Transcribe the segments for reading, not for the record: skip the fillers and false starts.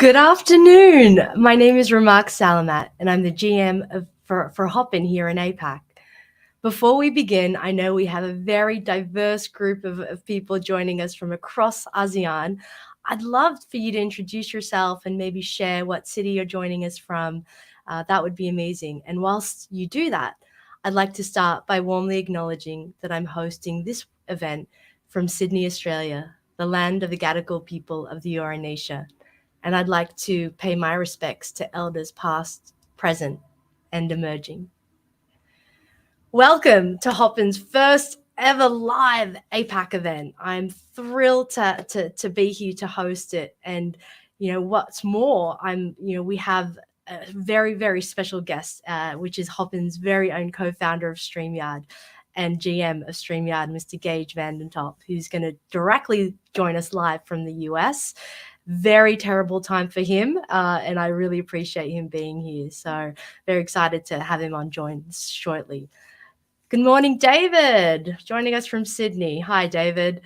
Good afternoon. My name is Ramak Salamat, and I'm the GM for Hopin here in APAC. Before we begin, I know we have a very diverse group of people joining us from across ASEAN. I'd love for you to introduce yourself and maybe share what city you're joining us from. That would be amazing. And whilst you do that, I'd like to start by warmly acknowledging that I'm hosting this event from Sydney, Australia, the land of the Gadigal people of the Eora Nation. And I'd like to pay my respects to elders past, present, and emerging. Welcome to Hopin's first ever live APAC event. I'm thrilled to be here to host it. And what's more, we have a very, very special guest, which is Hopin's very own co-founder of StreamYard and GM of StreamYard, Mr. Geige Vandentop, who's going to directly join us live from the US. Very terrible time for him, and I really appreciate him being here. So very excited to have him on join shortly. Good morning, David, joining us from Sydney. Hi, David.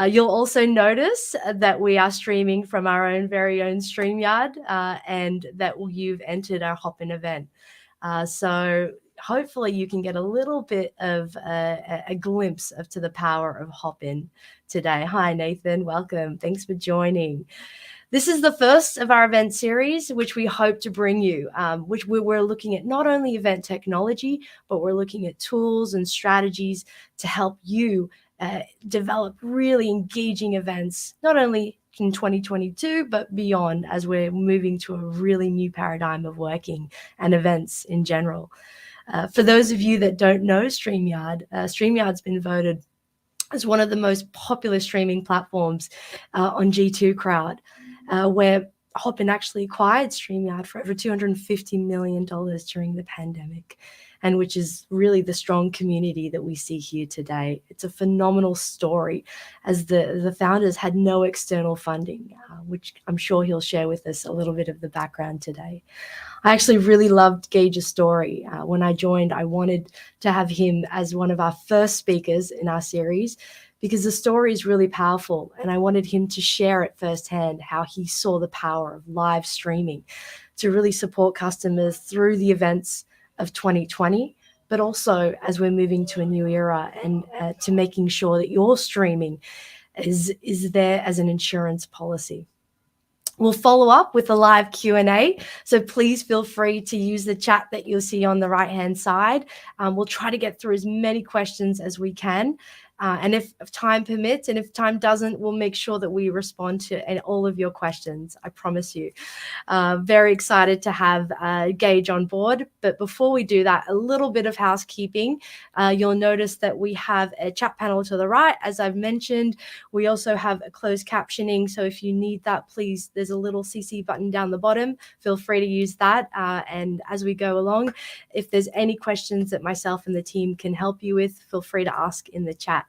You'll also notice that we are streaming from our very own StreamYard, and that you've entered our Hopin event. So hopefully you can get a little bit of a glimpse to the power of Hopin today. Hi, Nathan. Welcome. Thanks for joining. This is the first of our event series, which we hope to bring you, which we're looking at not only event technology, but we're looking at tools and strategies to help you develop really engaging events, not only in 2022, but beyond, as we're moving to a really new paradigm of working and events in general. For those of you that don't know StreamYard, StreamYard's been voted as one of the most popular streaming platforms on G2 Crowd, where Hopin actually acquired StreamYard for over $250 million during the pandemic, and which is really the strong community that we see here today. It's a phenomenal story, as the founders had no external funding, which I'm sure he'll share with us a little bit of the background today. I actually really loved Geige's story. When I joined, I wanted to have him as one of our first speakers in our series, because the story is really powerful, and I wanted him to share it firsthand, how he saw the power of live streaming to really support customers through the events of 2020, but also as we're moving to a new era, and to making sure that your streaming is there as an insurance policy. We'll follow up with a live Q&A, so please feel free to use the chat that you'll see on the right-hand side. We'll try to get through as many questions as we can. And if time permits, and if time doesn't, we'll make sure that we respond to all of your questions, I promise you. Very excited to have Geige on board. But before we do that, a little bit of housekeeping. You'll notice that we have a chat panel to the right, as I've mentioned. We also have a closed captioning, so if you need that, please, there's a little CC button down the bottom. Feel free to use that. And as we go along, if there's any questions that myself and the team can help you with, feel free to ask in the chat.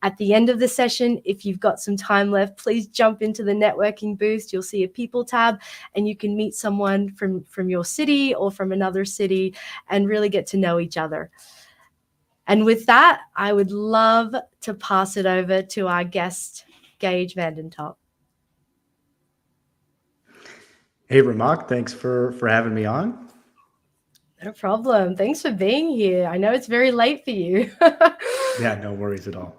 At the end of the session, if you've got some time left, please jump into the networking booth. You'll see a people tab, and you can meet someone from your city or from another city and really get to know each other. And with that, I would love to pass it over to our guest, Geige Vandentop. Hey, Ramak, thanks for having me on. No problem. Thanks for being here. I know it's very late for you. Yeah, no worries at all.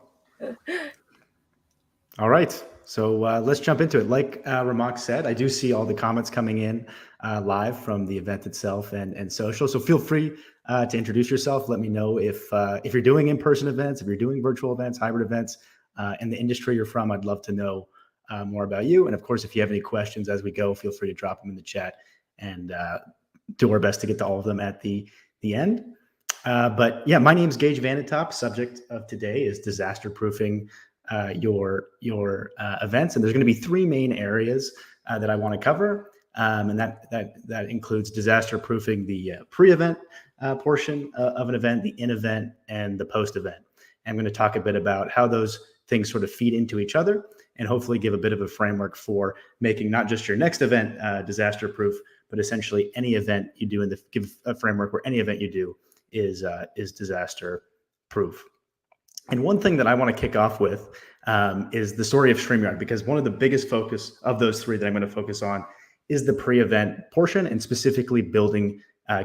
All right, so let's jump into it. Like Ramak said, I do see all the comments coming in live from the event itself and social. So feel free to introduce yourself. Let me know if you're doing in-person events, if you're doing virtual events, hybrid events, and the industry you're from. I'd love to know more about you. And of course, if you have any questions as we go, feel free to drop them in the chat, and do our best to get to all of them at the end. But yeah, my name's Geige Vandentop. Subject of today is disaster proofing your events, and there's going to be three main areas that I want to cover, and that includes disaster proofing the pre-event portion of an event, the in-event, and the post-event. I'm going to talk a bit about how those things sort of feed into each other, and hopefully give a bit of a framework for making not just your next event disaster proof, but essentially any event you do, give a framework where any event you do is disaster proof. And one thing that I want to kick off with is the story of StreamYard, because one of the biggest focus of those three that I'm going to focus on is the pre-event portion, and specifically building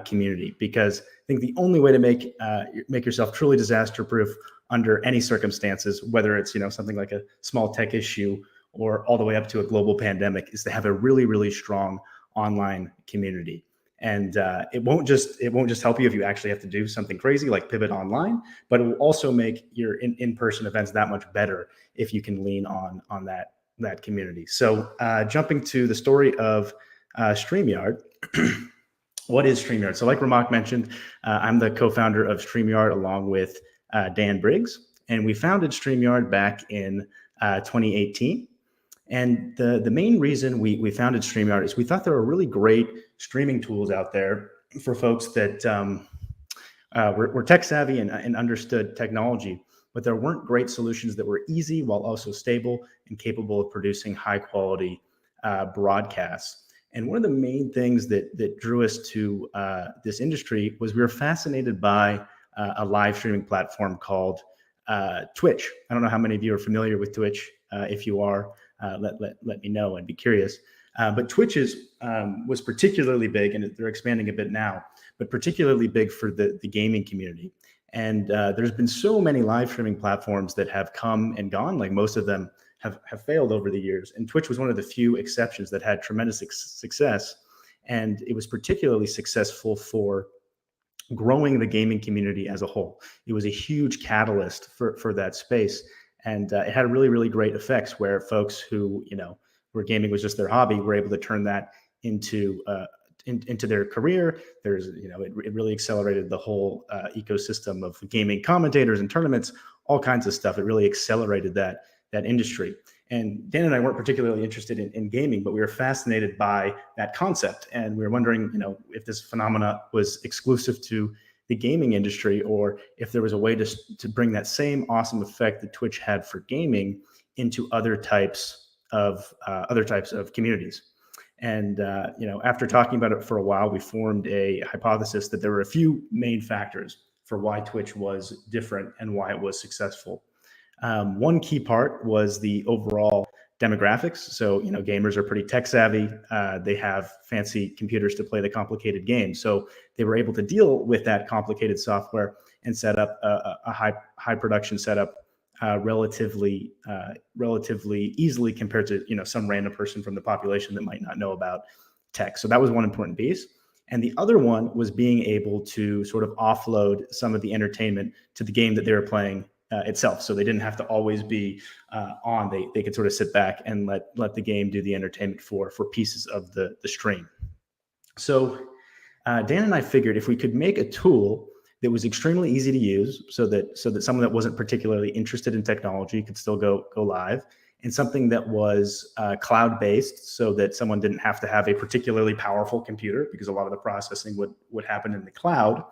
community, because I think the only way to make yourself truly disaster-proof under any circumstances, whether it's something like a small tech issue or all the way up to a global pandemic, is to have a really, really strong online community. And it won't just help you if you actually have to do something crazy like pivot online, but it will also make your in-person events that much better if you can lean on that community. So jumping to the story of StreamYard. What is StreamYard? So like Ramak mentioned, I'm the co-founder of StreamYard along with Dan Briggs, and we founded StreamYard back in 2018. And the main reason we founded StreamYard is we thought there were really great streaming tools out there for folks that were tech savvy and understood technology, but there weren't great solutions that were easy while also stable and capable of producing high quality broadcasts. And one of the main things that drew us to this industry was we were fascinated by a live streaming platform called Twitch. I don't know how many of you are familiar with Twitch. If you are, let me know. I'd be curious. But Twitch was particularly big, and they're expanding a bit now, but particularly big for the gaming community. And there's been so many live streaming platforms that have come and gone. Like most of them have failed over the years. And Twitch was one of the few exceptions that had tremendous success. And it was particularly successful for growing the gaming community as a whole. It was a huge catalyst for that space. And it had really, really great effects where folks who, where gaming was just their hobby, were able to turn that into their career. It really accelerated the whole ecosystem of gaming commentators and tournaments, all kinds of stuff. It really accelerated that industry. And Dan and I weren't particularly interested in gaming, but we were fascinated by that concept. And we were wondering, if this phenomena was exclusive to the gaming industry, or if there was a way to bring that same awesome effect that Twitch had for gaming into other types of communities. And after talking about it for a while, we formed a hypothesis that there were a few main factors for why Twitch was different and why it was successful. One key part was the overall demographics. So, gamers are pretty tech savvy. They have fancy computers to play the complicated games. So they were able to deal with that complicated software and set up a high production setup relatively easily compared to, some random person from the population that might not know about tech. So that was one important piece. And the other one was being able to sort of offload some of the entertainment to the game that they were playing itself. So they didn't have to always be on. They could sort of sit back and let the game do the entertainment for pieces of the stream. So Dan and I figured if we could make a tool that was extremely easy to use, so that someone that wasn't particularly interested in technology could still go live, and something that was cloud-based, so that someone didn't have to have a particularly powerful computer, because a lot of the processing would happen in the cloud.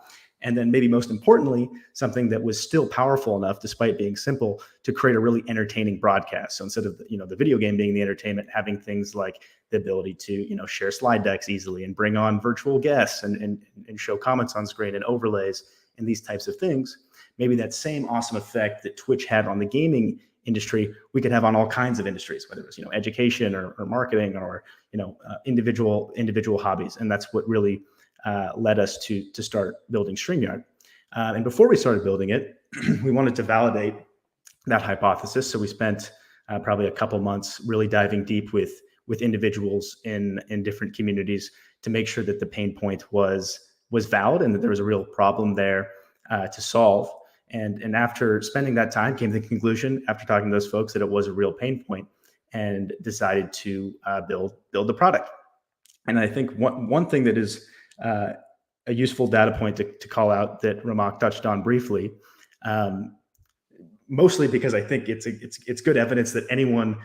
And then maybe most importantly, something that was still powerful enough, despite being simple, to create a really entertaining broadcast. So instead of the video game being the entertainment, having things like the ability to share slide decks easily and bring on virtual guests and show comments on screen and overlays and these types of things. Maybe that same awesome effect that Twitch had on the gaming industry, we could have on all kinds of industries, whether it's education or marketing or individual hobbies. And that's what really led us to start building StreamYard. And before we started building it, we wanted to validate that hypothesis. So we spent probably a couple months really diving deep with individuals in different communities to make sure that the pain point was valid and that there was a real problem there to solve. And after spending that time, came to the conclusion, after talking to those folks, that it was a real pain point, and decided to build the product. And I think one thing that is a useful data point to call out that Ramak touched on briefly, mostly because I think it's good evidence that anyone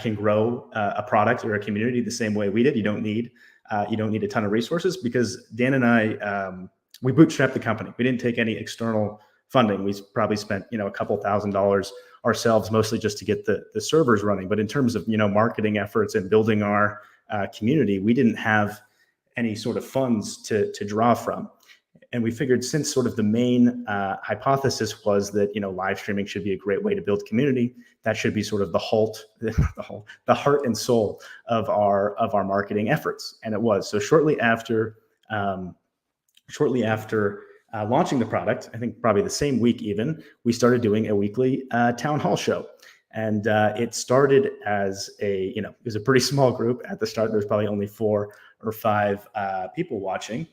can grow a product or a community the same way we did. You don't need a ton of resources, because Dan and I, we bootstrapped the company. We didn't take any external funding. We probably spent a couple $1,000s ourselves, mostly just to get the servers running. But in terms of marketing efforts and building our community, we didn't have any sort of funds to draw from. And we figured, since sort of the main hypothesis was that live streaming should be a great way to build community, that should be sort of the heart and soul of our marketing efforts. And it was. So shortly after launching the product, I think probably the same week even, we started doing a weekly town hall show. And it started as it was a pretty small group at the start. There was probably only 4 or 5 people watching.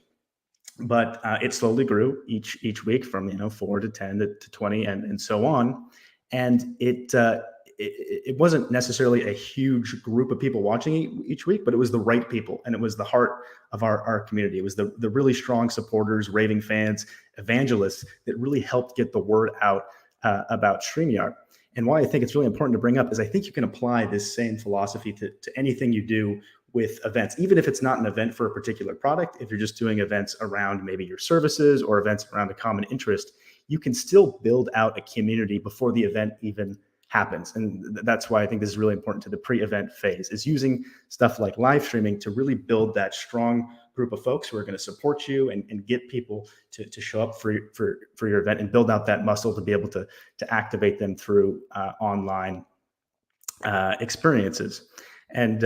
But it slowly grew each week from 4 to 10 to 20 and so on. And it wasn't necessarily a huge group of people watching each week, but it was the right people, and it was the heart of our community. It was the really strong supporters, raving fans, evangelists that really helped get the word out about StreamYard. And why I think it's really important to bring up is I think you can apply this same philosophy to anything you do with events, even if it's not an event for a particular product. If you're just doing events around maybe your services or events around a common interest, you can still build out a community before the event even happens. And that's why I think this is really important to the pre-event phase, is using stuff like live streaming to really build that strong group of folks who are going to support you and get people to show up for your event, and build out that muscle to be able to activate them through online experiences. And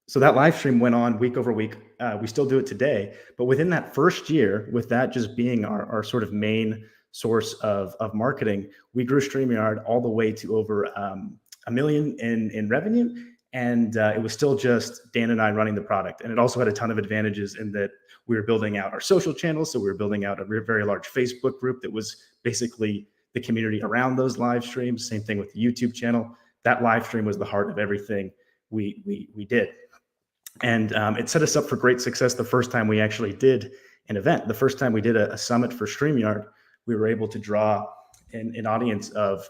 so that live stream went on week over week. We still do it today, but within that first year, with that just being our sort of main source of marketing, we grew StreamYard all the way to over $1 million in revenue. And it was still just Dan and I running the product. And it also had a ton of advantages in that we were building out our social channels. So we were building out a very large Facebook group that was basically the community around those live streams. Same thing with the YouTube channel. That live stream was the heart of everything we did. And it set us up for great success the first time we actually did an event. The first time we did a summit for StreamYard, we were able to draw an audience of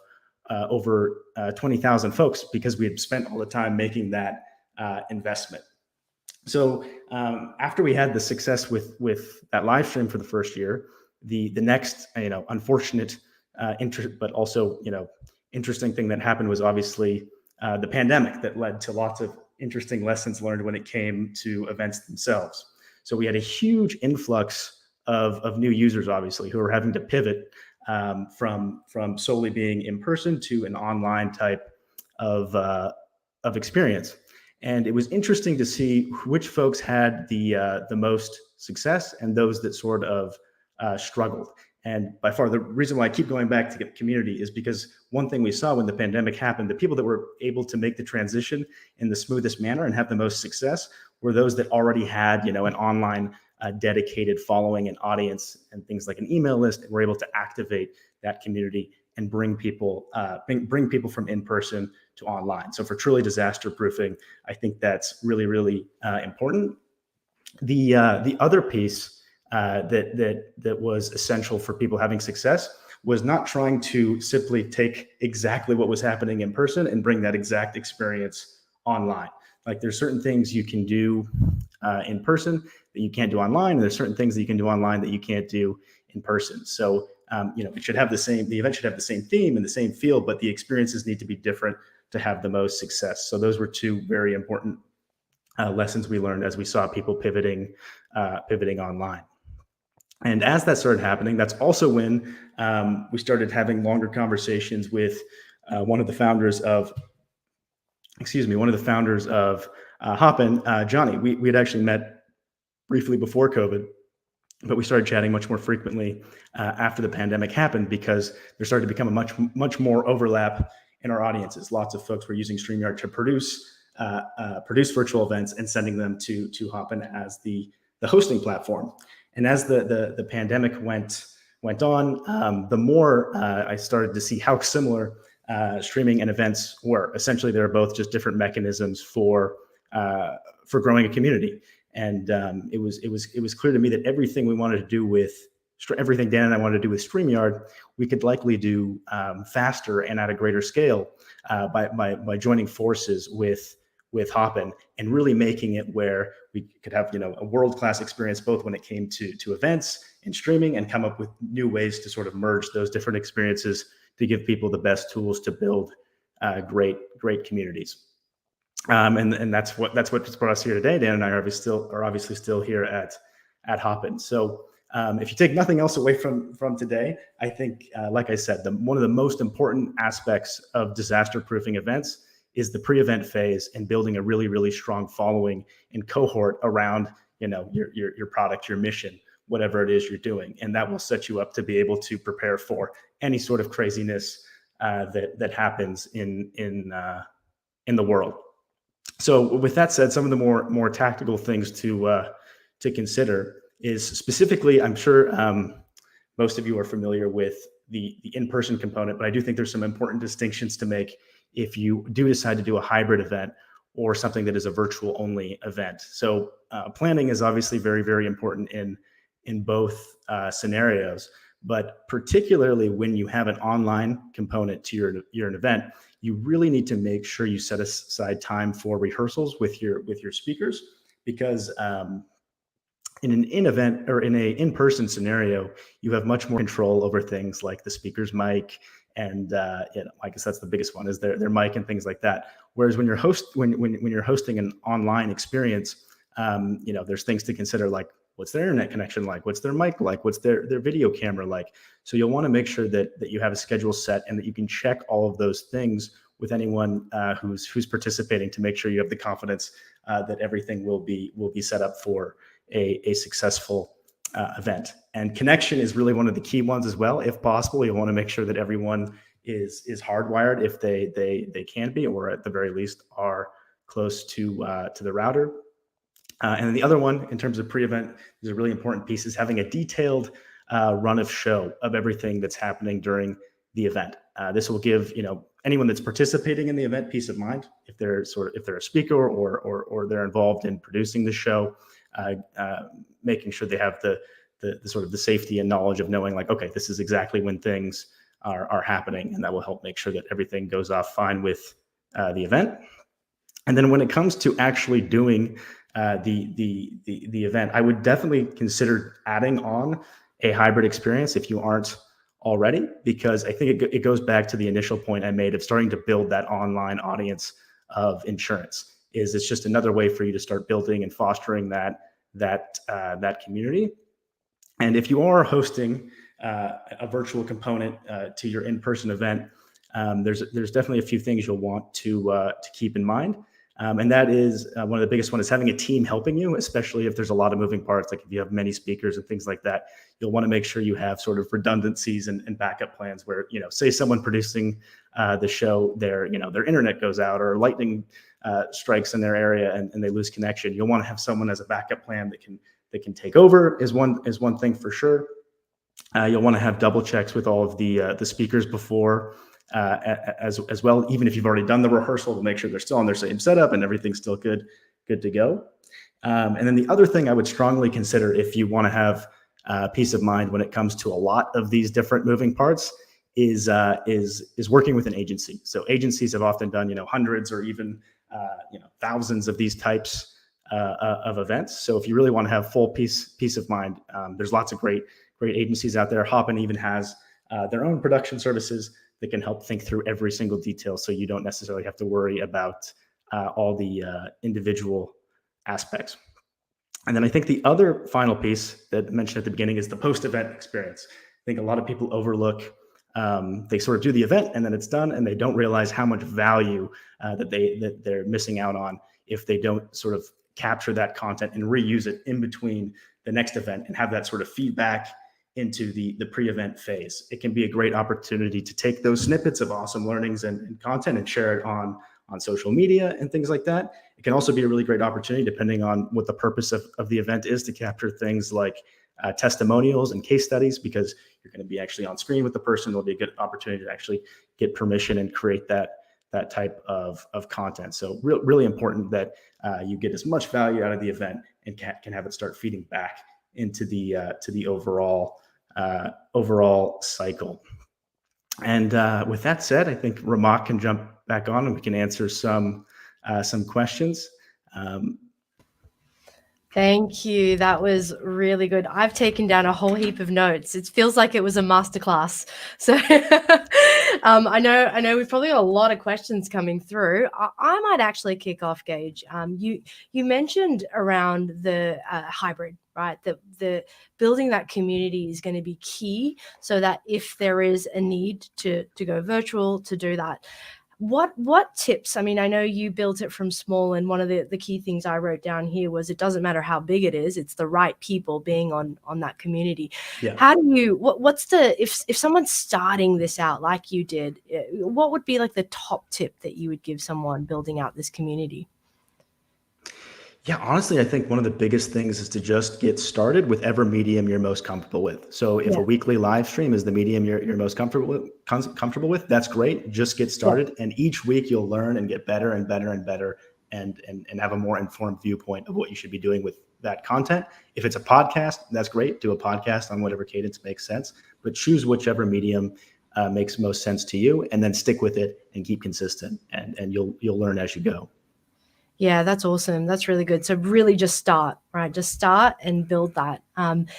over 20,000 folks, because we had spent all the time making that investment. So after we had the success with that live stream for the first year, the next unfortunate but also interesting thing that happened was obviously the pandemic, that led to lots of interesting lessons learned when it came to events themselves. So we had a huge influx of new users, obviously, who are having to pivot from solely being in person to an online type of experience. And it was interesting to see which folks had the most success and those that sort of struggled. And by far, the reason why I keep going back to get community is because one thing we saw when the pandemic happened, the people that were able to make the transition in the smoothest manner and have the most success were those that already had, an online dedicated following and audience and things like an email list, and were able to activate that community and bring people from in person to online. So for truly disaster proofing, I think that's really, really important. The other piece that was essential for people having success was not trying to simply take exactly what was happening in person and bring that exact experience online. Like, there's certain things you can do in person that you can't do online, and there's certain things that you can do online that you can't do in person. So it should have the event should have the same theme and the same feel, but the experiences need to be different to have the most success. So those were two very important lessons we learned as we saw people pivoting online. And as that started happening, that's also when we started having longer conversations with one of the founders of Hopin, Johnny. We had actually met briefly before COVID, but we started chatting much more frequently after the pandemic happened, because there started to become a much more overlap in our audiences. Lots of folks were using StreamYard to produce virtual events and sending them to Hopin as the hosting platform. And as the pandemic went on, the more I started to see how similar streaming and events were. Essentially, they're both just different mechanisms for growing a community. And it was clear to me that everything we wanted to do everything Dan and I wanted to do with StreamYard, we could likely do faster and at a greater scale by joining forces with Hopin and really making it where we could have a world-class experience, both when it came to events and streaming, and come up with new ways to sort of merge those different experiences to give people the best tools to build great communities. And that's what's brought us here today. Dan and I are obviously still here at at Hopin. So if you take nothing else away from today, I think, like I said, one of the most important aspects of disaster proofing events is the pre-event phase and building a really, really strong following and cohort around, your product, your mission, whatever it is you're doing. And that will set you up to be able to prepare for any sort of craziness that happens in the world. So with that said, some of the more tactical things to consider is specifically, I'm sure most of you are familiar with the in-person component, but I do think there's some important distinctions to make if you do decide to do a hybrid event or something that is a virtual only event. So planning is obviously very, very important in both scenarios, but particularly when you have an online component to your event, you really need to make sure you set aside time for rehearsals with your speakers, because in an in-event or in a in-person scenario, you have much more control over things like the speaker's mic, and I guess that's the biggest one, is their mic and things like that. Whereas when you're hosting an online experience, there's things to consider, like what's their internet connection like, what's their mic like, what's their video camera like. So you'll want to make sure that you have a schedule set and that you can check all of those things with anyone who's participating, to make sure you have the confidence that everything will be set up for a successful event. And connection is really one of the key ones as well. If possible, you want to make sure that everyone is hardwired if they can be, or at the very least are close to the router. And then the other one, in terms of pre-event, is a really important piece, is having a detailed run of show of everything that's happening during the event. This will give anyone that's participating in the event peace of mind, if they're a speaker or they're involved in producing the show, making sure they have the sort of the safety and knowledge of knowing, like, okay, this is exactly when things are happening, and that will help make sure that everything goes off fine with the event. And then when it comes to actually doing the event, I would definitely consider adding on a hybrid experience if you aren't already, because I think it goes back to the initial point I made of starting to build that online audience of insurance. It's just another way for you to start building and fostering that community. And if you are hosting a virtual component to your in-person event, there's definitely a few things you'll want to keep in mind. And that is one of the biggest ones, is having a team helping you, especially if there's a lot of moving parts, like if you have many speakers and things like that. You'll want to make sure you have sort of redundancies and backup plans where, say someone producing the show, their internet goes out, or lightning strikes in their area and they lose connection. You'll want to have someone as a backup plan that can take over, is one thing for sure. You'll want to have double checks with all of the speakers before, as well, even if you've already done the rehearsal, to make sure they're still on their same setup and everything's still good to go. And then the other thing I would strongly consider, if you want to have peace of mind when it comes to a lot of these different moving parts, is working with an agency. So agencies have often done hundreds or even thousands of these types of events. So if you really want to have full peace of mind, there's lots of great agencies out there. Hopin even has their own production services that can help think through every single detail, so you don't necessarily have to worry about all the individual aspects. And then I think the other final piece that I mentioned at the beginning is the post-event experience. I think a lot of people overlook, they sort of do the event and then it's done, and they don't realize how much value that they're missing out on if they don't sort of capture that content and reuse it in between the next event and have that sort of feedback into the pre-event phase. It can be a great opportunity to take those snippets of awesome learnings and content and share it on social media and things like that. It can also be a really great opportunity, depending on what the purpose of the event is, to capture things like testimonials and case studies, because you're going to be actually on screen with the person. It'll be a good opportunity to actually get permission and create that type of content. So really important that you get as much value out of the event and can have it start feeding back into the overall cycle. And with that said, I think Ramak can jump back on and we can answer some questions. Thank you. That was really good. I've taken down a whole heap of notes. It feels like it was a masterclass. So I know we've probably got a lot of questions coming through. I might actually kick off, Geige. You mentioned around the hybrid, right? The building that community is going to be key, so that if there is a need to go virtual, to do that. What tips? I mean, I know you built it from small, and one of the key things I wrote down here was it doesn't matter how big it is, it's the right people being on that community. Yeah. How do you what's the if someone's starting this out like you did, what would be like the top tip that you would give someone building out this community? Yeah, honestly, I think one of the biggest things is to just get started with whatever medium you're most comfortable with. So if Yeah, a weekly live stream is the medium you're most comfortable with, that's great. Just get yeah, started, and each week you'll learn and get better and better and better, and have a more informed viewpoint of what you should be doing with that content. If it's a podcast, that's great. Do a podcast on whatever cadence makes sense, but choose whichever medium makes most sense to you, and then stick with it and keep consistent, and you'll learn as you go. yeah, that's awesome. That's really good. So really just start, right? Just start and build that. And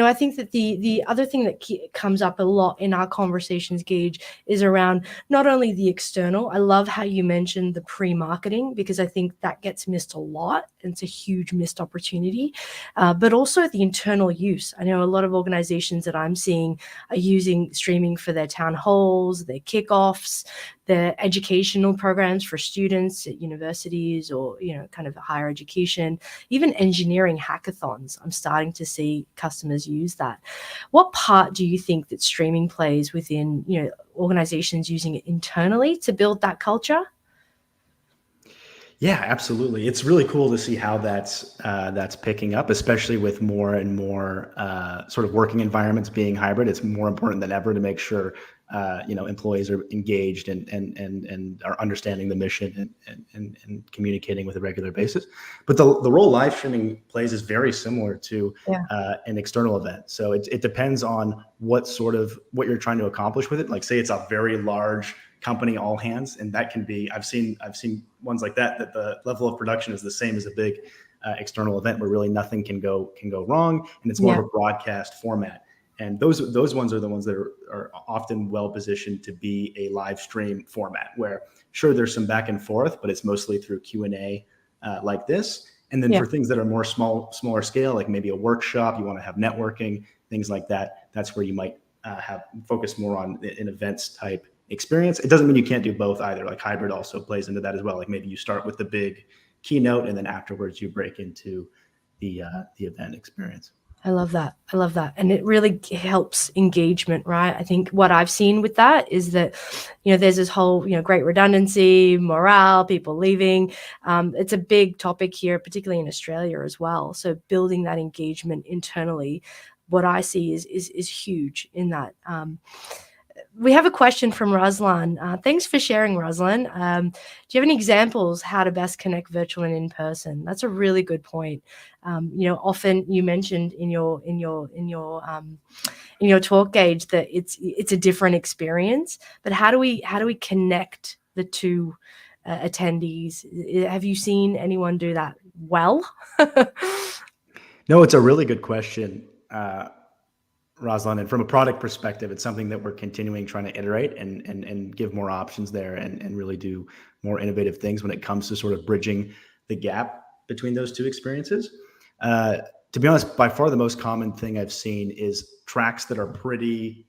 I think that the other thing that comes up a lot in our conversations, Gage, is around not only the external. I love how you mentioned the pre-marketing, because I think that gets missed a lot. And it's a huge missed opportunity, but also the internal use. I know a lot of organizations that I'm seeing are using streaming for their town halls, their kickoffs, the educational programs for students at universities, or kind of higher education, even engineering hackathons. I'm starting to see customers use that. What part do you think that streaming plays within organizations using it internally to build that culture? Yeah, absolutely. It's really cool to see how that's picking up, especially with more and more sort of working environments being hybrid. It's more important than ever to make sure employees are engaged and are understanding the mission and communicating with a regular basis. But the role live streaming plays is very similar to Yeah. an external event. So it depends on what you're trying to accomplish with it. Like, say it's a very large company, all hands, and that can be, I've seen ones like that the level of production is the same as a big external event, where really nothing can go wrong, and it's more Yeah. of a broadcast format. And those ones are the ones that are often well positioned to be a live stream format, where sure, there's some back and forth, but it's mostly through Q&A like this. And then Yeah. for things that are more smaller scale, like maybe a workshop, you want to have networking, things like that, that's where you might have focus more on an events type experience. It doesn't mean you can't do both either. Like, hybrid also plays into that as well. Like, maybe you start with the big keynote, and then afterwards you break into the event experience. I love that. I love that. And it really helps engagement, right? I think what I've seen with that is that, there's this whole, great redundancy, morale, people leaving. It's a big topic here, particularly in Australia as well. So building that engagement internally, what I see is huge in that. We have a question from Ruslan. Thanks for sharing, Ruslan. Do you have any examples how to best connect virtual and in person? That's a really good point. Often you mentioned in your talk, Gage, that it's a different experience. But how do we connect the two attendees? Have you seen anyone do that well? No, it's a really good question, Roslan. And from a product perspective, it's something that we're continuing trying to iterate and give more options there, and really do more innovative things when it comes to sort of bridging the gap between those two experiences. To be honest, by far the most common thing I've seen is tracks that are pretty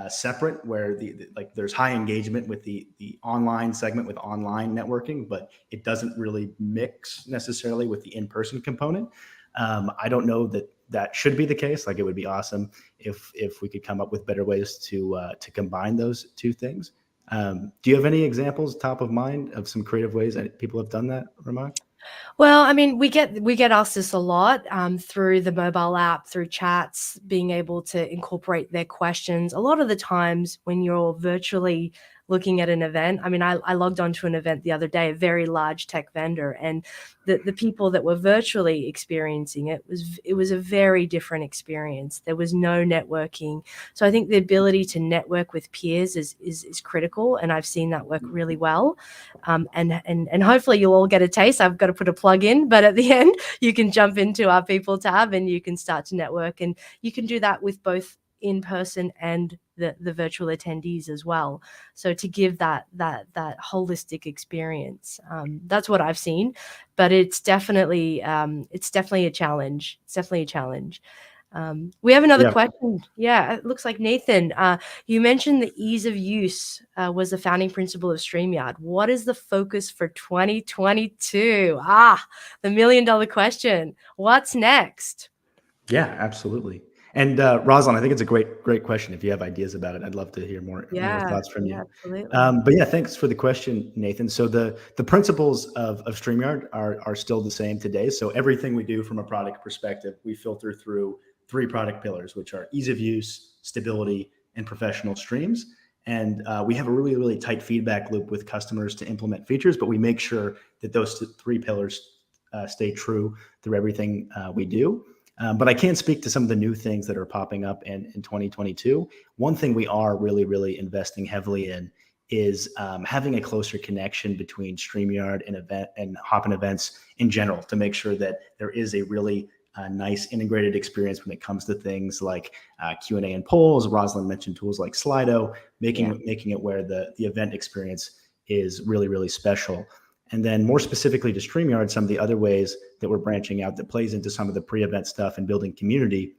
separate, where like there's high engagement with the online segment with online networking, but it doesn't really mix necessarily with the in-person component. I don't know that should be the case. Like, it would be awesome if we could come up with better ways to combine those two things. Do you have any examples top of mind of some creative ways that people have done that, Ramon? Well, I mean, we get asked this a lot through the mobile app, through chats, being able to incorporate their questions. A lot of the times when you're virtually looking at an event. I mean, I logged onto an event the other day, a very large tech vendor, and the people that were virtually experiencing it was a very different experience. There was no networking. So I think the ability to network with peers is critical, and I've seen that work really well. And hopefully you'll all get a taste. I've got to put a plug in, but at the end you can jump into our people tab and you can start to network, and you can do that with both in person and the virtual attendees as well. So to give that holistic experience, that's what I've seen, but it's definitely a challenge. It's definitely a challenge. We have another question. Yeah, it looks like Nathan, you mentioned the ease of use was the founding principle of StreamYard. What is the focus for 2022? The $1 million question. What's next? Yeah, absolutely. And Rosalind, I think it's a great question. If you have ideas about it, I'd love to hear more thoughts from you. Absolutely. But yeah, thanks for the question, Nathan. So the principles of StreamYard are still the same today. So everything we do from a product perspective, we filter through 3 product pillars, which are ease of use, stability, and professional streams. And we have a really tight feedback loop with customers to implement features, but we make sure that those 3 pillars stay true through everything we do. But I can't speak to some of the new things that are popping up in 2022. One thing we are really investing heavily in is having a closer connection between StreamYard and Hopin events in general, to make sure that there is a really nice integrated experience when it comes to things like Q&A and polls. Rosalind mentioned tools like Slido, making it where the event experience is really special. And then more specifically to StreamYard, some of the other ways that we're branching out that plays into some of the pre-event stuff and building community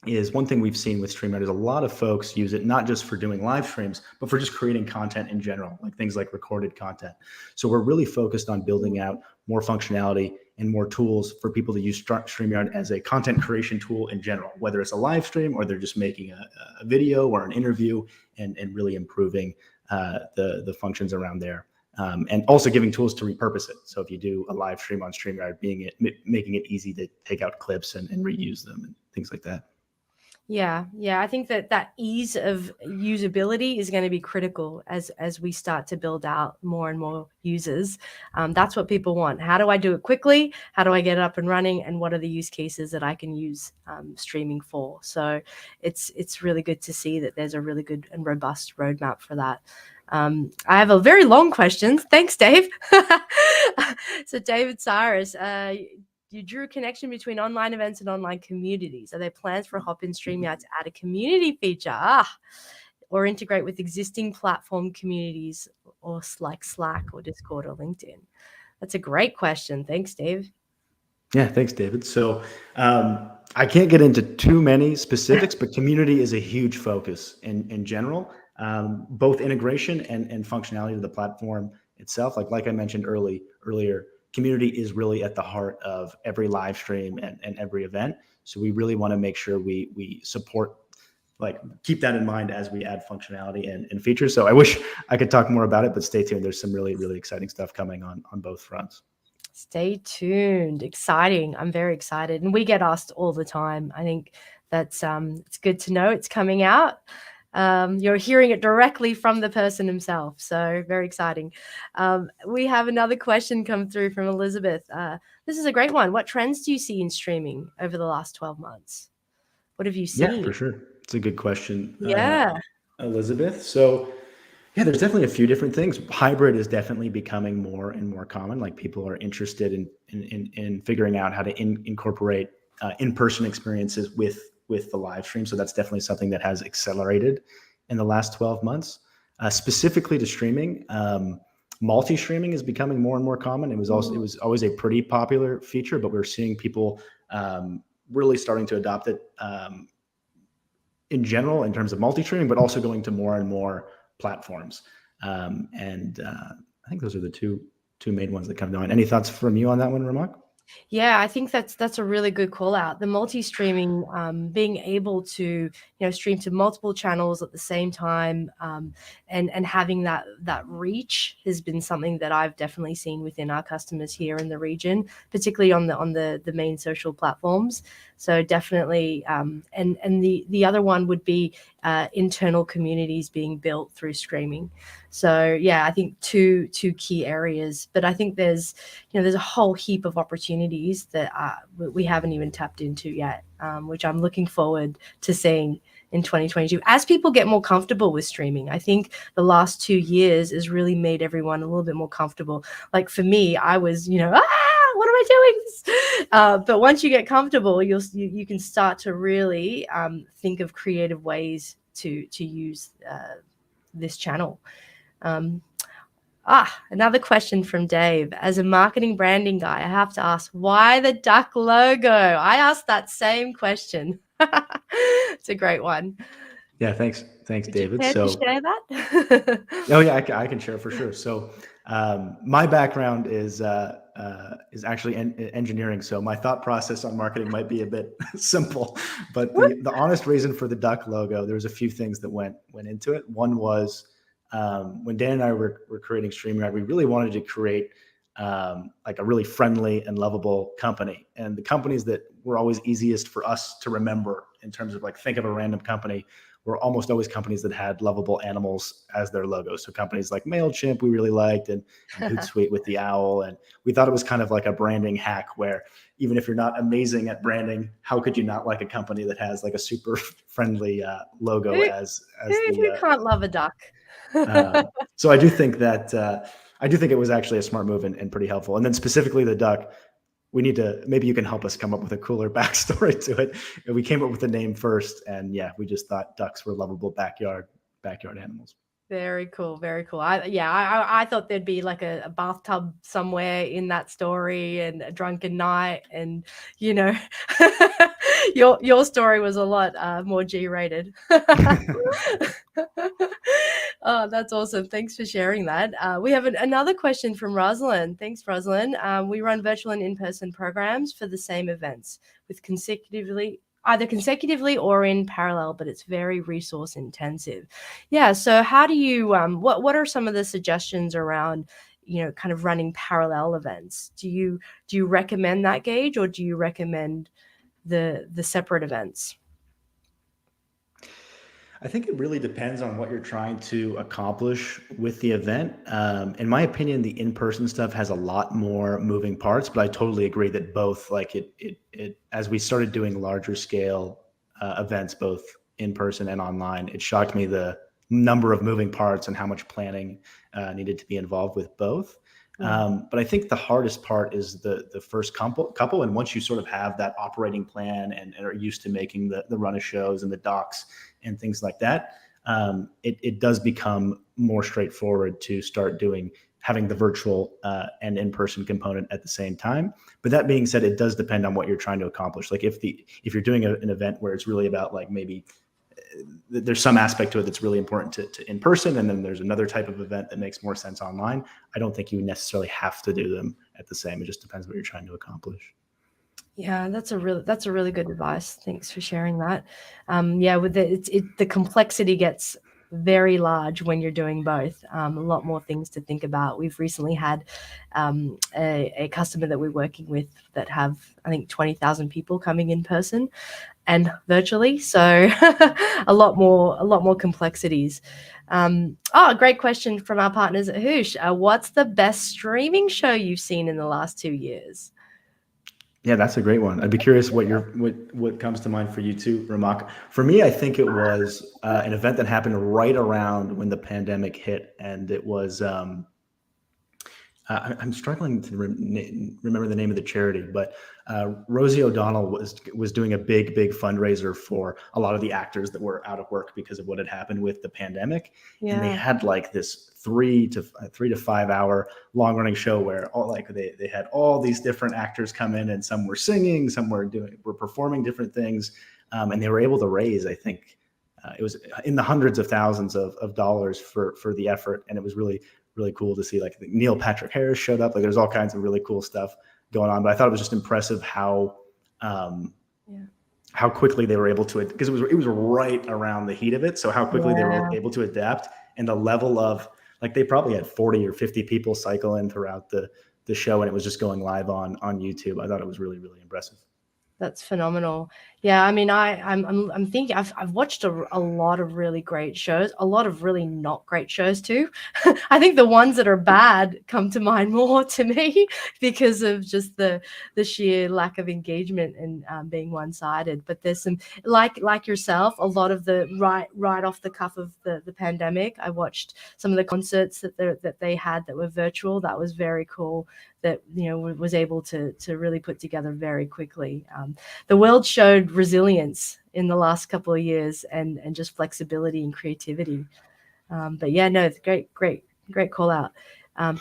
is one thing we've seen with StreamYard is a lot of folks use it not just for doing live streams, but for just creating content in general, like things like recorded content. So we're really focused on building out more functionality and more tools for people to use StreamYard as a content creation tool in general, whether it's a live stream or they're just making a video or an interview, and really improving the functions around there. And also giving tools to repurpose it. So if you do a live stream on StreamYard, making it easy to take out clips and reuse them and things like that. Yeah, I think that ease of usability is going to be critical as we start to build out more and more users. That's what people want. How do I do it quickly? How do I get it up and running? And what are the use cases that I can use streaming for? So it's really good to see that there's a really good and robust roadmap for that. I have a very long question. Thanks, Dave. So David Cyrus, you drew a connection between online events and online communities. Are there plans for Hopin StreamYard to add a community feature or integrate with existing platform communities or like Slack or Discord or LinkedIn? That's a great question. Thanks, Dave. Yeah, thanks, David. So I can't get into too many specifics, but community is a huge focus in general, both integration and functionality of the platform itself. Like I mentioned earlier, community is really at the heart of every live stream and every event. So we really want to make sure we support, keep that in mind as we add functionality and features. So I wish I could talk more about it, but stay tuned. There's some really exciting stuff coming on both fronts. Stay tuned. Exciting. I'm very excited. And we get asked all the time. I think that's it's good to know it's coming out. You're hearing it directly from the person himself. So very exciting. We have another question come through from Elizabeth. This is a great one. What trends do you see in streaming over the last 12 months? What have you seen? Yeah, for sure. It's a good question. Yeah. Elizabeth. So yeah, there's definitely a few different things. Hybrid is definitely becoming more and more common. Like people are interested in figuring out how to incorporate in-person experiences with the live stream. So that's definitely something that has accelerated in the last 12 months. Specifically to streaming, multi-streaming is becoming more and more common. It was always a pretty popular feature, but we're seeing people really starting to adopt it in general in terms of multi-streaming, but also going to more and more platforms. And I think those are the two main ones that come to mind. Any thoughts from you on that one, Ramak? Yeah, I think that's a really good call out. The multi-streaming, being able to stream to multiple channels at the same time, and having that reach has been something that I've definitely seen within our customers here in the region, particularly on the main social platforms. So definitely, and the other one would be internal communities being built through streaming. So yeah, I think two key areas, but I think there's a whole heap of opportunities that we haven't even tapped into yet, which I'm looking forward to seeing in 2022 as people get more comfortable with streaming. I think the last 2 years has really made everyone a little bit more comfortable. Like for me, I was, what am I doing? But once you get comfortable, you can start to really think of creative ways to use this channel. Another question from Dave. As a marketing branding guy, I have to ask, why the duck logo? I asked that same question. It's a great one. Yeah, thanks, Would you David. care to So, share that? oh yeah, I can share for sure. So, my background is actually engineering. So my thought process on marketing might be a bit simple, but the honest reason for the duck logo, there's a few things that went into it. One was when Dan and I were creating StreamYard, we really wanted to create like a really friendly and lovable company. And the companies that were always easiest for us to remember in terms of like, think of a random company, were almost always companies that had lovable animals as their logo. So companies like MailChimp we really liked, and Hootsuite with the owl. And we thought it was kind of like a branding hack where even if you're not amazing at branding, how could you not like a company that has like a super friendly logo who can't love a duck? So I do think that it was actually a smart move and pretty helpful. And then specifically the duck, we need to, maybe you can help us come up with a cooler backstory to it. We came up with the name first, and yeah, we just thought ducks were lovable backyard animals. Very cool. Very cool. I thought there'd be like a bathtub somewhere in that story and a drunken night, and your story was a lot more G-rated. Oh, that's awesome. Thanks for sharing that. We have another question from Rosalind. Thanks, Rosalind. We run virtual and in-person programs for the same events with either consecutively or in parallel, but it's very resource intensive. Yeah. So how do you, what are some of the suggestions around, kind of running parallel events? Do you recommend that, Geige, or do you recommend the separate events? I think it really depends on what you're trying to accomplish with the event. In my opinion, the in-person stuff has a lot more moving parts, but I totally agree that both, like it as we started doing larger scale events, both in person and online, it shocked me the number of moving parts and how much planning needed to be involved with both. But I think the hardest part is the first couple. And once you sort of have that operating plan and are used to making the run of shows and the docs and things like that, it does become more straightforward to start having the virtual and in-person component at the same time. But that being said, it does depend on what you're trying to accomplish. Like if you're doing an event where it's really about like maybe there's some aspect to it that's really important to in person, and then there's another type of event that makes more sense online, I don't think you necessarily have to do them at the same. It just depends what you're trying to accomplish. Yeah, that's a really good advice. Thanks for sharing that. With the complexity gets very large when you're doing both. A lot more things to think about. We've recently had a customer that we're working with that have, I think, 20,000 people coming in person and virtually. So a lot more complexities. Great question from our partners at Hoosh. What's the best streaming show you've seen in the last 2 years? Yeah, that's a great one. I'd be curious what comes to mind for you too, Ramak. For me, I think it was an event that happened right around when the pandemic hit, and it was I'm struggling to remember the name of the charity, but Rosie O'Donnell was doing a big fundraiser for a lot of the actors that were out of work because of what had happened with the pandemic. Yeah. And they had like this 3 to 5 hour long running show where they had all these different actors come in, and some were singing, some were performing different things, and they were able to raise, I think it was in the hundreds of thousands of dollars for the effort, and it was really cool to see. Like Neil Patrick Harris showed up. Like there's all kinds of really cool stuff going on. But I thought it was just impressive how quickly they were able to, because it was right around the heat of it. So how quickly they were able to adapt, and the level of, like, they probably had 40 or 50 people cycle in throughout the show, and it was just going live on YouTube. I thought it was really impressive. That's phenomenal. Yeah, I mean, I'm thinking I've watched a lot of really great shows, a lot of really not great shows too. I think the ones that are bad come to mind more to me because of just the sheer lack of engagement and being one-sided. But there's some like yourself, a lot of the right off the cuff of the pandemic. I watched some of the concerts that they had that were virtual. That was very cool. That was able to really put together very quickly. The world showed resilience in the last couple of years and just flexibility and creativity. But yeah, no, it's great call out.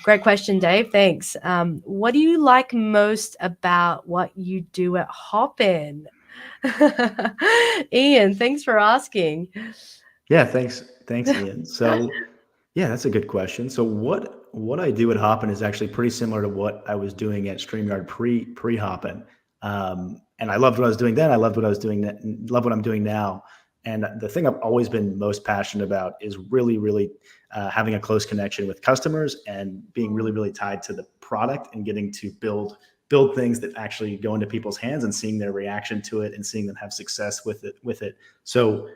Great question, Dave. Thanks. What do you like most about what you do at Hopin? Ian, thanks for asking. Yeah, thanks, Ian. So, yeah, that's a good question. So, what I do at Hopin is actually pretty similar to what I was doing at StreamYard pre Hopin, and I loved what I was doing then. I loved what I was doing. Love what I'm doing now. And the thing I've always been most passionate about is really having a close connection with customers and being really tied to the product and getting to build things that actually go into people's hands and seeing their reaction to it and seeing them have success with it. So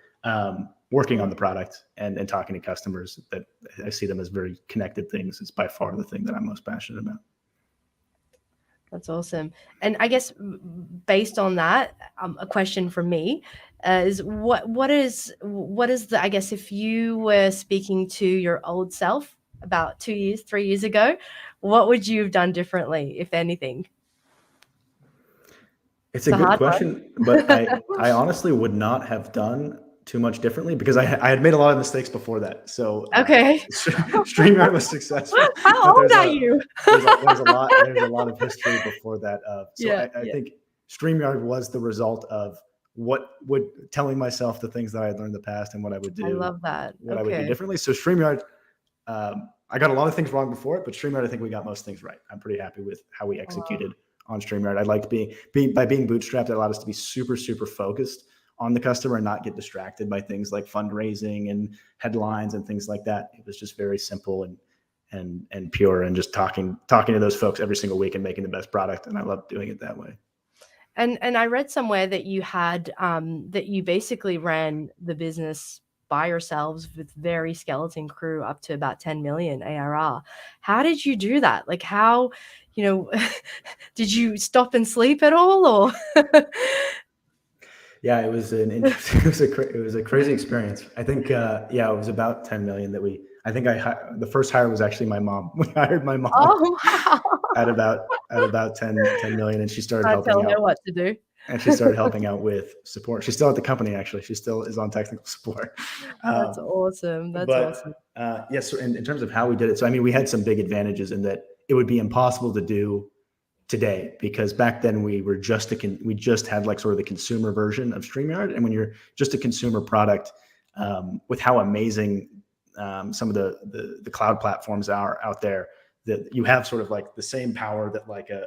working on the product and talking to customers, that I see them as very connected things, is by far the thing that I'm most passionate about. That's awesome. And I guess based on that, a question from me is what is the, I guess if you were speaking to your old self about 2 years, 3 years ago, what would you have done differently, if anything? It's a good question, but I honestly would not have done too much differently because I had made a lot of mistakes before that. So Okay. StreamYard was successful. How old are you? There's a lot of history before that. I think StreamYard was the result of telling myself the things that I had learned in the past and what I would do. I love that. What I would do differently. So StreamYard, I got a lot of things wrong before it, but StreamYard, I think we got most things right. I'm pretty happy with how we executed on StreamYard. I liked being bootstrapped. It allowed us to be super focused on the customer and not get distracted by things like fundraising and headlines and things like that. It was just very simple and pure, and just talking to those folks every single week and making the best product. And I loved doing it that way. And I read somewhere that you had that you basically ran the business by yourselves with very skeleton crew up to about 10 million ARR. How did you do that? Like how, did you stop and sleep at all, or? Yeah, it was an interesting, it was a crazy experience. I think, it was about 10 million that the first hire was actually my mom. We hired my mom at about 10 million, and she started helping out. Tell her what to do. And she started helping out with support. She's still at the company, actually. She still is on technical support. That's awesome. That's awesome. Yes, so in terms of how we did it, so I mean, we had some big advantages in that it would be impossible to do today, because back then we just had like sort of the consumer version of StreamYard. And when you're just a consumer product, with how amazing some of the cloud platforms are out there, that you have sort of like the same power that like a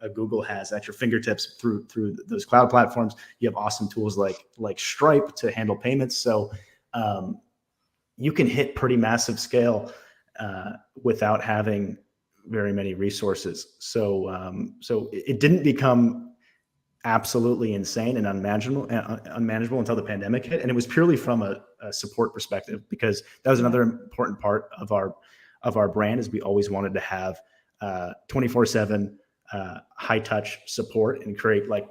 Google has at your fingertips through those cloud platforms. You have awesome tools like Stripe to handle payments. So you can hit pretty massive scale without having very many resources. So it didn't become absolutely insane and unmanageable until the pandemic hit. And it was purely from a support perspective, because that was another important part of our brand, is we always wanted to have 24/7 high touch support and create like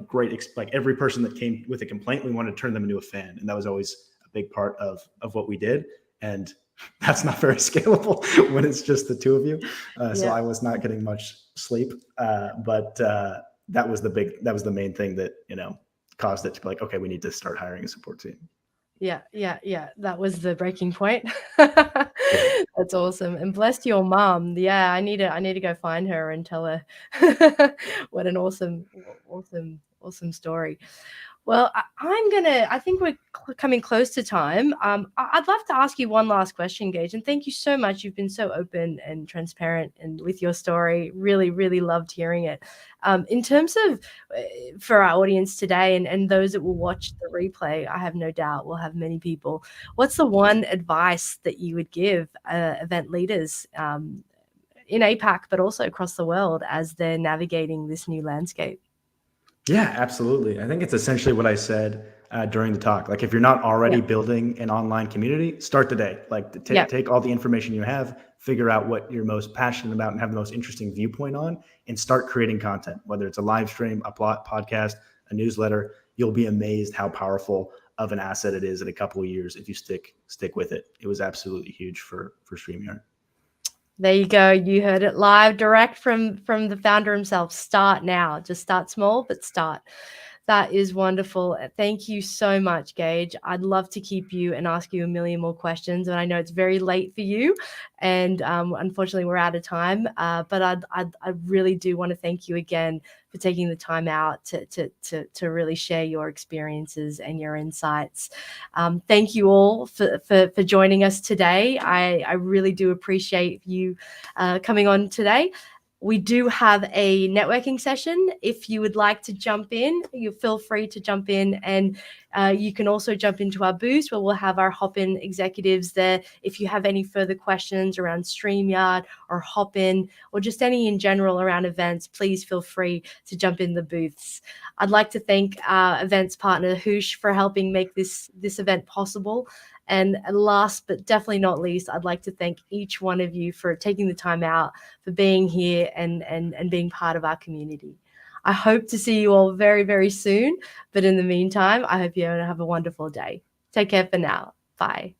like every person that came with a complaint, we wanted to turn them into a fan. And that was always a big part of what we did. And that's not very scalable when it's just the two of you. So I was not getting much sleep, but that was the main thing that, caused it to be like, okay, we need to start hiring a support team. Yeah. That was the breaking point. That's awesome. And bless your mom. Yeah, I need to go find her and tell her what an awesome story. Well, I think we're coming close to time. I'd love to ask you one last question, Geige, and thank you so much. You've been so open and transparent and with your story. Really loved hearing it. In terms of, for our audience today and those that will watch the replay, I have no doubt we'll have many people. What's the one advice that you would give event leaders in APAC, but also across the world as they're navigating this new landscape? Yeah, absolutely. I think it's essentially what I said during the talk. Like, if you're not Yeah. already building an online community, start today. Like, Yeah. take all the information you have, figure out what you're most passionate about and have the most interesting viewpoint on, and start creating content. Whether it's a live stream, a podcast, a newsletter, you'll be amazed how powerful of an asset it is in a couple of years if you stick with it. It was absolutely huge for StreamYard. There you go. You heard it live, direct from the founder himself. Start now. Just start small, but start. That is wonderful. Thank you so much, Geige. I'd love to keep you and ask you a million more questions, and I know it's very late for you, and unfortunately we're out of time. But I really do want to thank you again for taking the time out to really share your experiences and your insights. Thank you all for joining us today. I really do appreciate you coming on today. We do have a networking session. If you would like to jump in, you feel free to jump in, and you can also jump into our booth where we'll have our Hopin executives there. If you have any further questions around StreamYard or Hopin or just any in general around events, please feel free to jump in the booths. I'd like to thank our events partner Hoosh for helping make this event possible. And last but definitely not least, I'd like to thank each one of you for taking the time out, for being here and being part of our community. I hope to see you all very, very soon. But in the meantime, I hope you have a wonderful day. Take care for now. Bye.